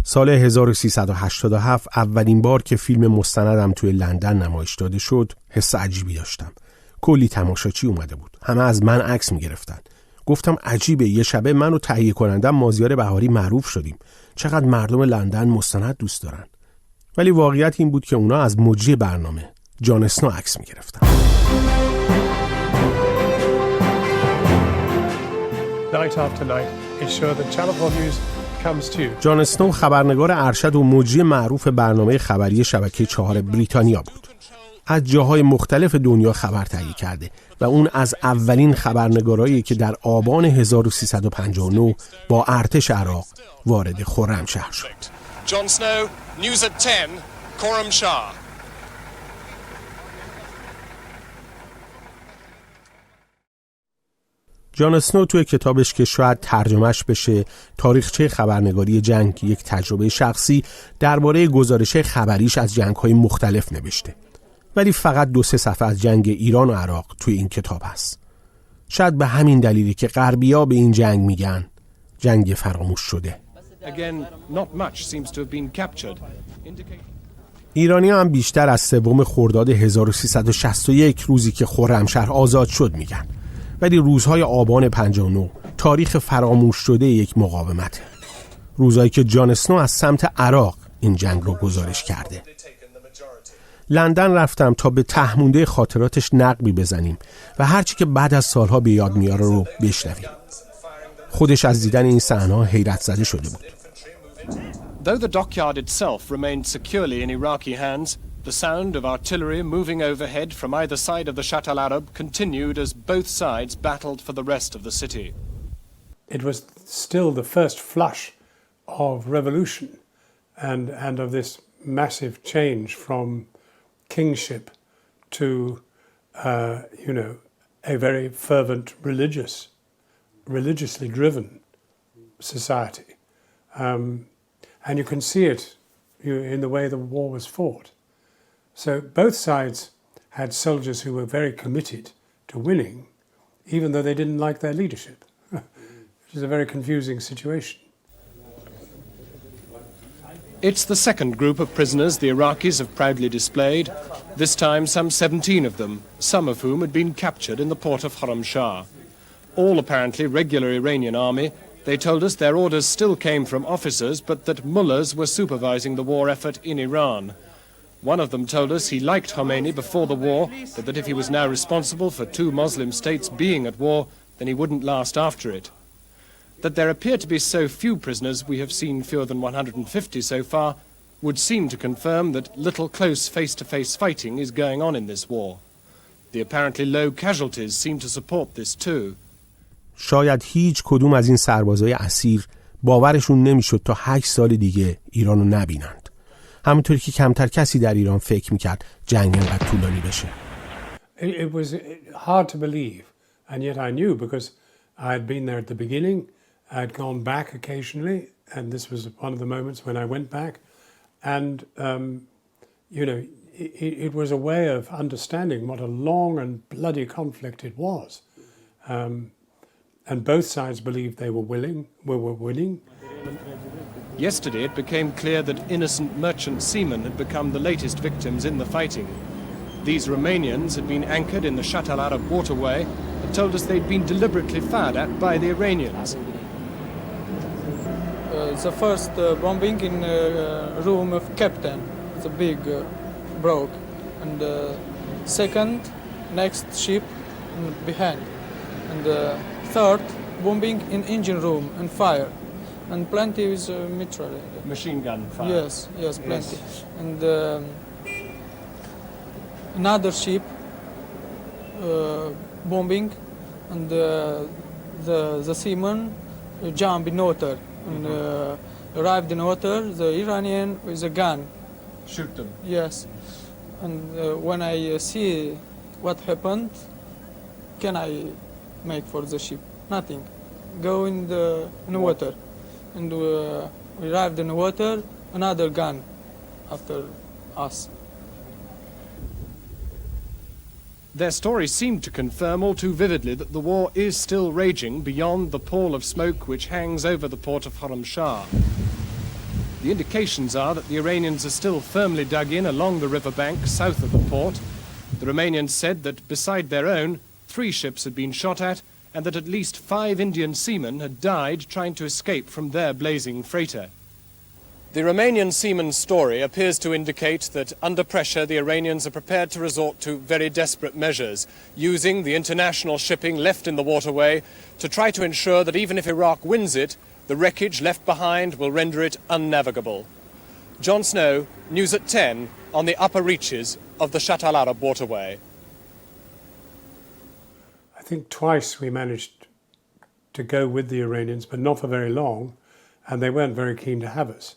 سال 1387 اولین بار که فیلم مستندم توی لندن نمایش داده شد حس عجیبی داشتم. کلی تماشاچی اومده بود. همه از من عکس می‌گرفتن. گفتم عجیبه، یه شبه من و تهیه کنندم مازیار بهاری معروف شدیم. چقدر مردم لندن مستند دوست دارن. ولی واقعیت این بود که اونا از مجری برنامه جان اسنو عکس می‌گرفتن. Night after night, ensure that Channel 4 News comes to you. جان اسنو خبرنگار ارشد و مجری معروف برنامه خبری شبکه 4 بریتانیا بود. از جاهای مختلف دنیا خبر تهیه کرده و اون از اولین خبرنگارایی که در آبان 1359 با ارتش عراق وارد خرمشهر شد. جان اسنو نیوز at 10 خرمشهر. جان اسنو توی کتابش که شاید ترجمهش بشه تاریخچه خبرنگاری جنگ، یک تجربه شخصی درباره گزارش خبریش از جنگ‌های مختلف نوشته. ولی فقط 2-3 صفحه از جنگ ایران و عراق توی این کتاب هست. شاید به همین دلیلی که غربی‌ها به این جنگ میگن جنگ فراموش شده. ایرانی‌ها هم بیشتر از 3 خرداد 1361 روزی که خرمشهر آزاد شد میگن. ولی روزهای آبان 59 تاریخ فراموش شده یک مقاومته. روزهایی که جان اسنو از سمت عراق این جنگ رو گزارش کرده. لندن رفتم تا به تهمونده خاطراتش نقبی بزنیم و هرچی که بعد از سالها به یاد میاره رو بشنویم. خودش از دیدن این صحنه‌ها حیرت زده شده بود. Though the dockyard itself remained securely in Iraqi hands, the sound of artillery moving overhead from either side of the Shatt al-Arab continued as both sides battled for the rest of the city. It was still the first flush of revolution and of this massive change from kingship to, a very fervent religiously driven society. And you can see it in the way the war was fought. So both sides had soldiers who were very committed to winning, even though they didn't like their leadership, which is a very confusing situation. It's the second group of prisoners the Iraqis have proudly displayed, this time some 17 of them, some of whom had been captured in the port of Khorramshahr. All apparently regular Iranian army. They told us their orders still came from officers, but that mullahs were supervising the war effort in Iran. One of them told us he liked Khomeini before the war, but that if he was now responsible for 2 Muslim states being at war, then he wouldn't last after it. That there appear to be so few prisoners, we have seen fewer than 150 so far, would seem to confirm that little close face-to-face fighting is going on in this war. The apparently low casualties seem to support this too. شاید هیچ کدوم از این سربازای اسیر باورشون نمیشد تا 8 سال دیگه ایرانو نبینند. همونطوری که کمتر کسی در ایران فکر میکرد جنگ اینقدر طولانی بشه. It was hard to believe, and yet I knew because I had been there at the beginning. I had gone back occasionally, and this was one of the moments when I went back. And, it was a way of understanding what a long and bloody conflict it was. And both sides believed they were winning. Yesterday it became clear that innocent merchant seamen had become the latest victims in the fighting. These Romanians had been anchored in the Shatt al-Arab waterway and told us they'd been deliberately fired at by the Iranians. The first bombing in room of captain, the big broke, and second next ship behind, and third bombing in engine room and fire, and plenty is Machine gun fire. Yes, plenty, yes. And another ship bombing, and the seamen jump in water. And arrived in water, the Iranian with a gun. Shoot them. Yes. And when I see what happened, can I make for the ship? Nothing. Go in the water. And we arrived in the water, another gun after us. Their story seemed to confirm all too vividly that the war is still raging beyond the pall of smoke which hangs over the port of Khorramshahr. The indications are that the Iranians are still firmly dug in along the riverbank south of the port. The Romanians said that beside their own, 3 ships had been shot at, and that at least 5 Indian seamen had died trying to escape from their blazing freighter. The Romanian seaman's story appears to indicate that under pressure the Iranians are prepared to resort to very desperate measures, using the international shipping left in the waterway to try to ensure that even if Iraq wins it, the wreckage left behind will render it unnavigable. Jon Snow, News at 10 on the upper reaches of the Shatt al-Arab waterway. I think twice we managed to go with the Iranians, but not for very long, and they weren't very keen to have us.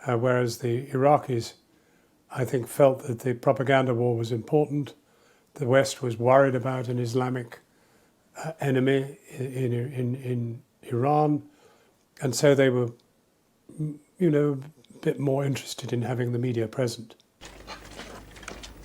Whereas the Iraqis, I think, felt that the propaganda war was important. The West was worried about an Islamic enemy in Iran, and so they were, a bit more interested in having the media present.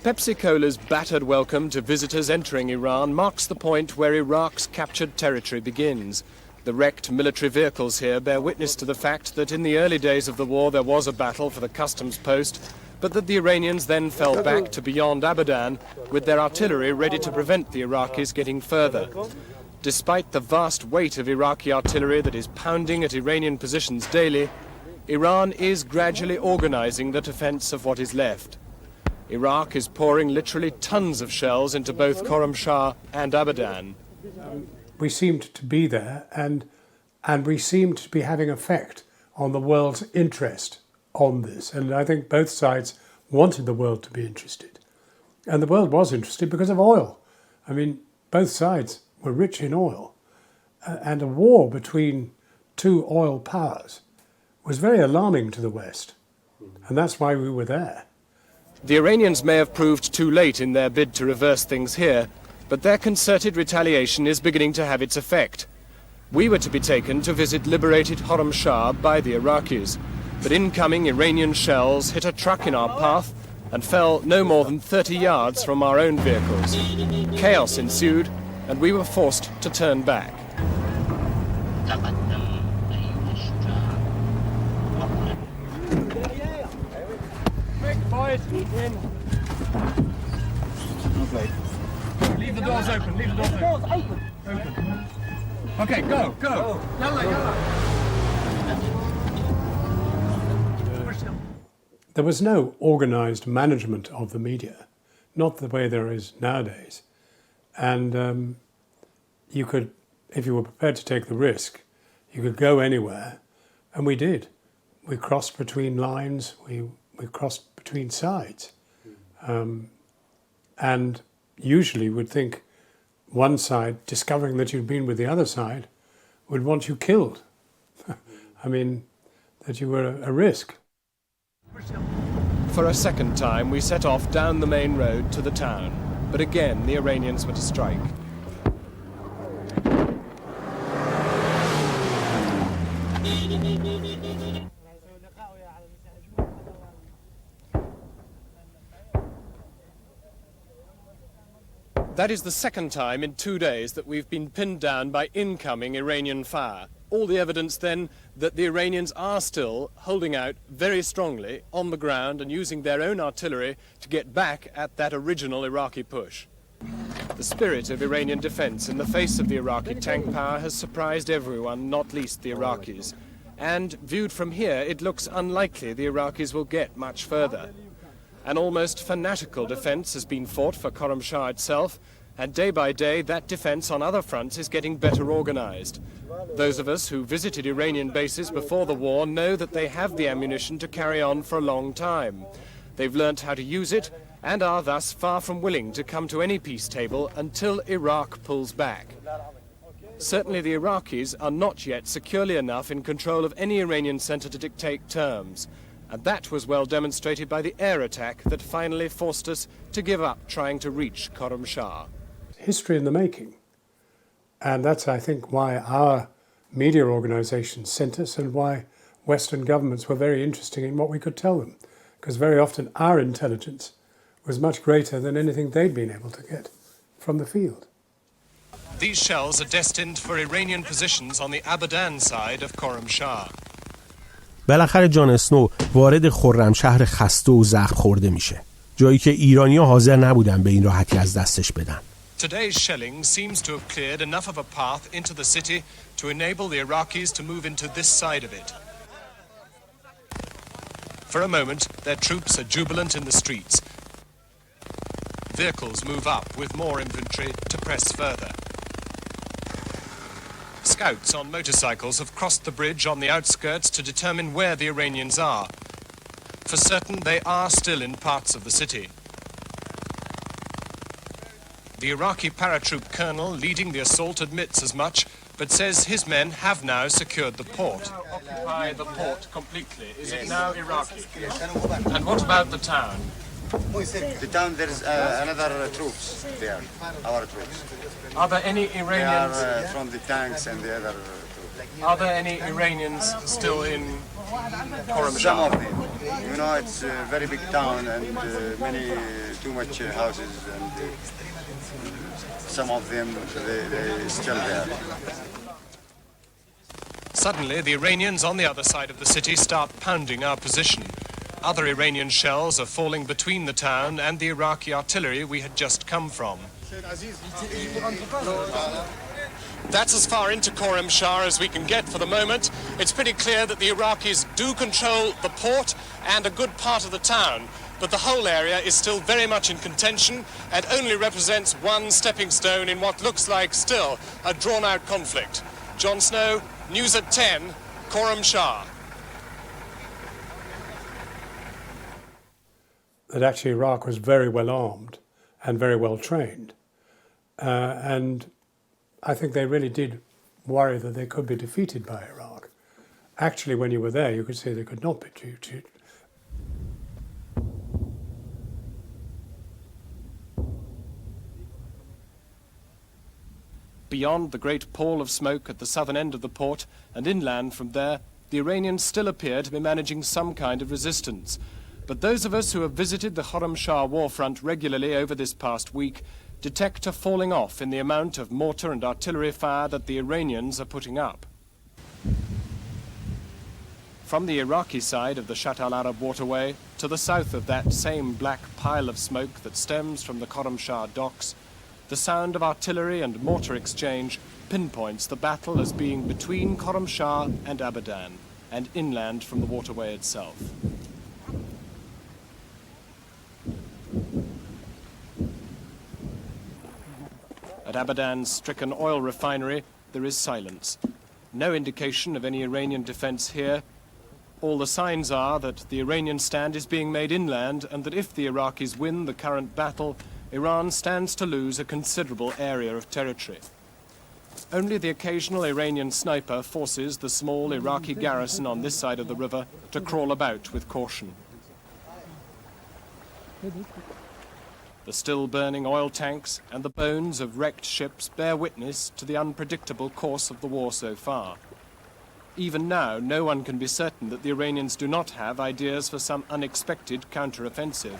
Pepsi Cola's battered welcome to visitors entering Iran marks the point where Iraq's captured territory begins. The wrecked military vehicles here bear witness to the fact that in the early days of the war there was a battle for the customs post, but that the Iranians then fell back to beyond Abadan with their artillery ready to prevent the Iraqis getting further. Despite the vast weight of Iraqi artillery that is pounding at Iranian positions daily, Iran is gradually organizing the defense of what is left. Iraq is pouring literally tons of shells into both Khorramshahr and Abadan. We seemed to be there, and we seemed to be having effect on the world's interest on this. And I think both sides wanted the world to be interested. And the world was interested because of oil. I mean, both sides were rich in oil. And a war between 2 oil powers was very alarming to the West. And that's why we were there. The Iranians may have proved too late in their bid to reverse things here, but their concerted retaliation is beginning to have its effect. We were to be taken to visit liberated Khorramshahr by the Iraqis, but incoming Iranian shells hit a truck in our path and fell no more than 30 yards from our own vehicles. Chaos ensued, and we were forced to turn back. Leave the doors open, leave the doors open. Open. Okay, go. Yalla. There was no organised management of the media, not the way there is nowadays. And you could, if you were prepared to take the risk, you could go anywhere, and we did. We crossed between lines, we crossed between sides. And usually would think one side, discovering that you'd been with the other side, would want you killed. I mean, that you were a risk. For a second time, we set off down the main road to the town, but again the Iranians were to strike. That is the second time in 2 days that we've been pinned down by incoming Iranian fire. All the evidence then that the Iranians are still holding out very strongly on the ground and using their own artillery to get back at that original Iraqi push. The spirit of Iranian defense in the face of the Iraqi tank power has surprised everyone, not least the Iraqis. And viewed from here, it looks unlikely the Iraqis will get much further. An almost fanatical defense has been fought for Khorramshahr itself, and day by day that defense on other fronts is getting better organized. Those of us who visited Iranian bases before the war know that they have the ammunition to carry on for a long time. They've learnt how to use it and are thus far from willing to come to any peace table until Iraq pulls back. Certainly the Iraqis are not yet securely enough in control of any Iranian center to dictate terms. And that was well demonstrated by the air attack that finally forced us to give up trying to reach Khorramshahr. History in the making. And that's, I think, why our media organisations sent us and why Western governments were very interested in what we could tell them. Because very often our intelligence was much greater than anything they'd been able to get from the field. These shells are destined for Iranian positions on the Abadan side of Khorramshahr. بالاخره جان اسنو وارد خرمشهر خسته و زخم خورده میشه، جایی که ایرانی‌ها حاضر نبودن به این راحتی از دستش بدن. Today's shelling seems to have cleared enough of a path into the city to enable the Iraqis to move into this side of it. For a moment, their troops are jubilant in the streets. Vehicles move up with more infantry to press further. Scouts on motorcycles have crossed the bridge on the outskirts to determine where the Iranians are. For certain, they are still in parts of the city. The Iraqi paratroop colonel leading the assault admits as much, but says his men have now secured the port. Occupy the port completely. Is it now Iraqi? And what about the town? The town, there is another troops there, our troops. Are there any Iranians? They are from the tanks and the other troops. Are there any Iranians still in Khorramshahr? Some of them. You know, it's a very big town and too much houses and some of them, they still there. Suddenly, the Iranians on the other side of the city start pounding our position. Other Iranian shells are falling between the town and the Iraqi artillery we had just come from. That's as far into Khorramshahr as we can get for the moment. It's pretty clear that the Iraqis do control the port and a good part of the town, but the whole area is still very much in contention and only represents one stepping stone in what looks like still a drawn-out conflict. Jon Snow, News at 10, Khorramshahr. That actually Iraq was very well armed and very well trained. And I think they really did worry that they could be defeated by Iraq. Actually, when you were there, you could say they could not be defeated. Beyond the great pall of smoke at the southern end of the port and inland from there, the Iranians still appear to be managing some kind of resistance. But those of us who have visited the Khorramshahr warfront regularly over this past week detect a falling off in the amount of mortar and artillery fire that the Iranians are putting up. From the Iraqi side of the Shatt al-Arab waterway to the south of that same black pile of smoke that stems from the Khorramshahr docks, the sound of artillery and mortar exchange pinpoints the battle as being between Khorramshahr and Abadan and inland from the waterway itself. At Abadan's stricken oil refinery, there is silence. No indication of any Iranian defense here. All the signs are that the Iranian stand is being made inland and that if the Iraqis win the current battle, Iran stands to lose a considerable area of territory. Only the occasional Iranian sniper forces the small Iraqi garrison on this side of the river to crawl about with caution. The still burning oil tanks and the bones of wrecked ships bear witness to the unpredictable course of the war so far. Even now, no one can be certain that the Iranians do not have ideas for some unexpected counter-offensive.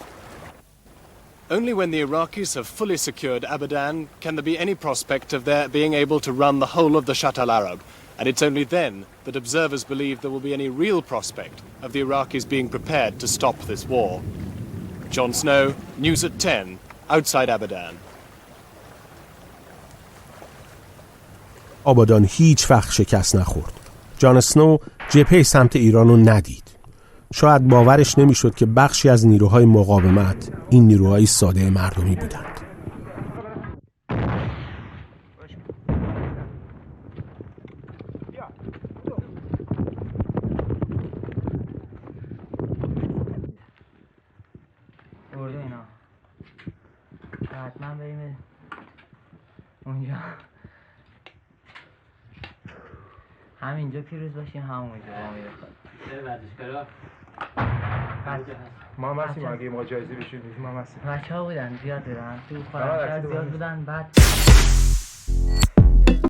Only when the Iraqis have fully secured Abadan can there be any prospect of their being able to run the whole of the Shatt al-Arab, and it's only then that observers believe there will be any real prospect of the Iraqis being prepared to stop this war. Jon Snow, News at 10, outside Abadan. آبادان هیچ وقت شکست نخورد. جان اسنو جبهه سمت ایران رو ندید. شاید باورش نمیشد که بخشی از نیروهای مقاومت این نیروهای ساده مردمی بودند. برده اینا حتما بریم اونجا، همینجا پیروز باشیم، همونجا با میره ورزشگاه ما هستیم. اگه ما جایزی بشیم ما هستیم. بچه ها بودن زیاد بودن تو خرمشهر زیاد بودن. بعد